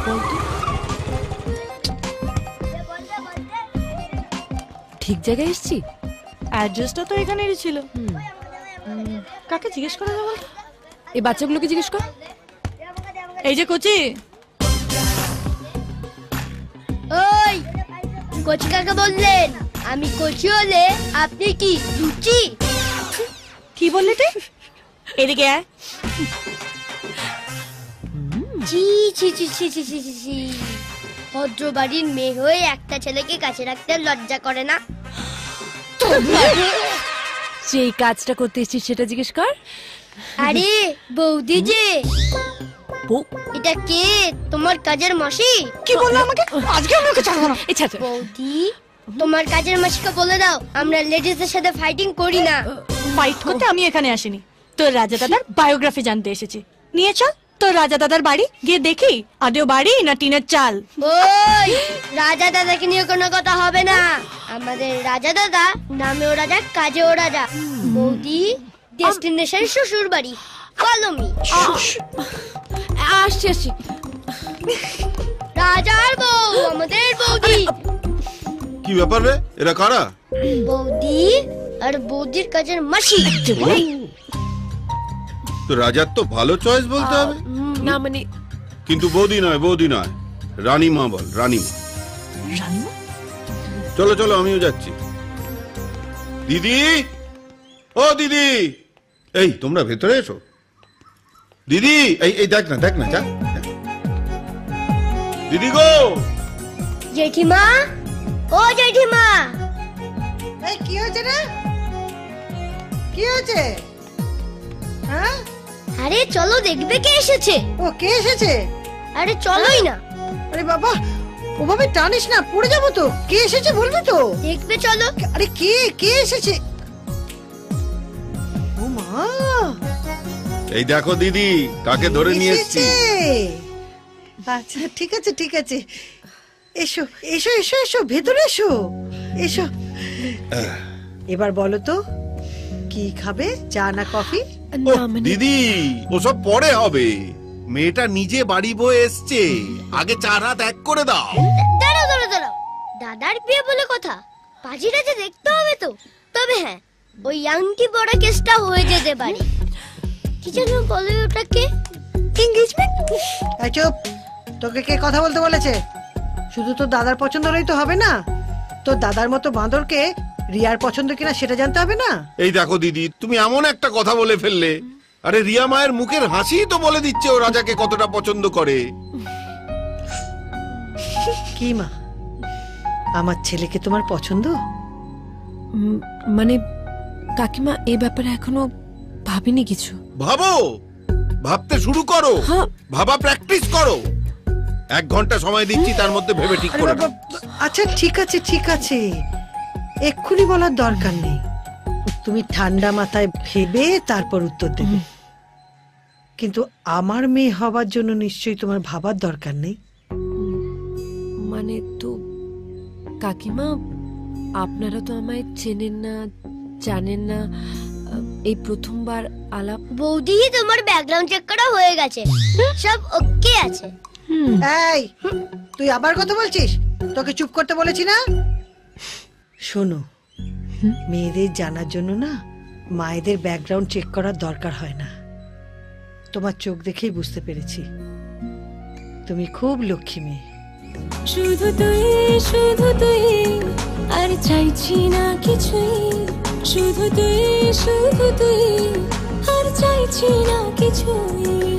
বলতো? ঠিক জায়গায় এসছি? অ্যাড্রেসটা তো এখানেরই ছিল। কাকে জিজ্ঞেস করা যাবে? এই বাচ্চাগুলোকে জিজ্ঞেস কর। এই যে কচি। ওই কচি কাকে বললেন? আমি কচি হলে আপনি কি লুচি? কি বললি তুই? এদিকে আয়। ছি ছি ছি ছি ছি ছি ছি। ভদ্র বাড়ির মেয়ে হয়ে একটা ছেলেকে কাছে রাখতে লজ্জা করে না? যেই কাজটা করতে এসেছিস সেটা জিজ্ঞেস কর। আরে বৌদি যে। বউ? এটা কে? তোমার কাজের মাসি? কি বললো আমাকে? আজকে আমি ওকে ছাড়বো না। বৌদি তোমার কাজের মাসিকে বলে দাও আমরা লেডিসদের সাথে ফাইটিং করি না। ফাইট করতে আমি এখানে আসিনি, তোর রাজা দাদার বায়োগ্রাফি জানতে এসেছি। নিয়ে চল তোর রাজা দাদার বাড়ি গিয়ে দেখি আদেও বাড়ি না টিনের চাল। ওই রাজা দাদাকে নিয়ে কোনো কথা হবে না। আমাদের রাজা দাদা নামেও রাজা কাজেও রাজা। বৌদি ডেস্টিনেশন শ্বশুর বাড়ি। Follow me. আসছি আসছি। রাজার বউ আমাদের বৌদি। কি ব্যাপার রে, এরা কারা? বৌদি আর বৌদির কাজের মাসি। তো রাজার তো ভালো চয়েস বলতে হবে। না মানে কিন্তু বৌদি নয়, বৌদি নয়, রানীমা বল, রানীমা। চলো চলো, আমিও যাচ্ছি। দিদি, ও দিদি, এই তোমরা ভেতরে এসো। দিদি, এই দেখ না, দেখ না, যা। দিদি গো। জেঠিমা, ও জেঠিমা। এই কি হয়েছে রে? কি হয়েছে? হ্যাঁ? আরে চলো দেখবে কে এসেছে। ও কে এসেছে? আরে চলোই না। আরে বাবা, ওভাবে টানিস না, পড়ে যাবো তো। কে এসেছে বলবি তো? দেখবে চলো। আরে কে কে এসেছে? ও মা, এই দেখো দিদি, কাকে ধরে নিয়ে এসেছি। আচ্ছা ঠিক আছে ঠিক আছে, এসো এসো এসো এসো, ভেতরে এসো এসো। এবার বলো তো কি খাবে, চা না কফি? দিদি, ওসব পরে হবে। মেয়েটা নিজে বাড়ি বয়ে এসছে, আগে চার হাত এক করে দাও। দাঁড়াও দাঁড়াও দাঁড়াও, দাদার বিয়ে বলে কথা, বাজিটা যে দেখতে হবে তো। তবে হ্যাঁ, ওই আংটি পরা কেসটা হয়ে যেতে পারে। কি যেন বলে ওটাকে, এনগেজমেন্ট। এই চুপ, তোকে কে কথা বলতে বলেছে? শুধু তো দাদার পছন্দ হলেই তো হবে না, তোর দাদার মতো বাঁদরকে রিয়ার পছন্দ কিনা সেটা জানতে হবে না? এই দেখো দিদি, তুমি এমন একটা কথা বলে ফেললে। আরে রিয়া মায়ের মুখের হাসি তো বলে দিচ্ছে ও রাজাকে কতটা পছন্দ করে। কি মা, আমার ছেলেকে তোমার পছন্দ? মানে কাকিমা এই ব্যাপারে এখনো ভাবিনি কিছু। ভাবো, ভাবতে শুরু করো, ভাবা প্র্যাকটিস করো। 1 ঘন্টা সময় দিচ্ছি, তার মধ্যে ভেবে ঠিক করে নাও। আচ্ছা ঠিক আছে ঠিক আছে, এক্ষুনি বলার দরকার নেই। তুমি ঠান্ডা মাথায় ভেবে তারপর উত্তর দেবে। কিন্তু আমার মেয়ে হবার জন্য নিশ্চয়ই তোমার ভাবার দরকার নেই। মানে তো কাকিমা, আপনারা তো আমায় চেনেন না, জানেন না, এই প্রথমবার আলাপ। বৌদি তোমার ব্যাকগ্রাউন্ড চেক করা হয়ে গেছে, সব ওকে আছে। এই তুই আবার কথা বলছিস? তোকে চুপ করতে বলেছি না? শোনো, মেয়েদের জানার জন্য না মায়েদের ব্যাকগ্রাউন্ড চেক করার দরকার হয় না। তোমার চোখ দেখেই বুঝতে পেরেছি তুমি খুব লক্ষ্মী মেয়ে। শুধু তুই আর চাইছি না কিছুই, শুধু তুই আর চাইছি না কিছুই।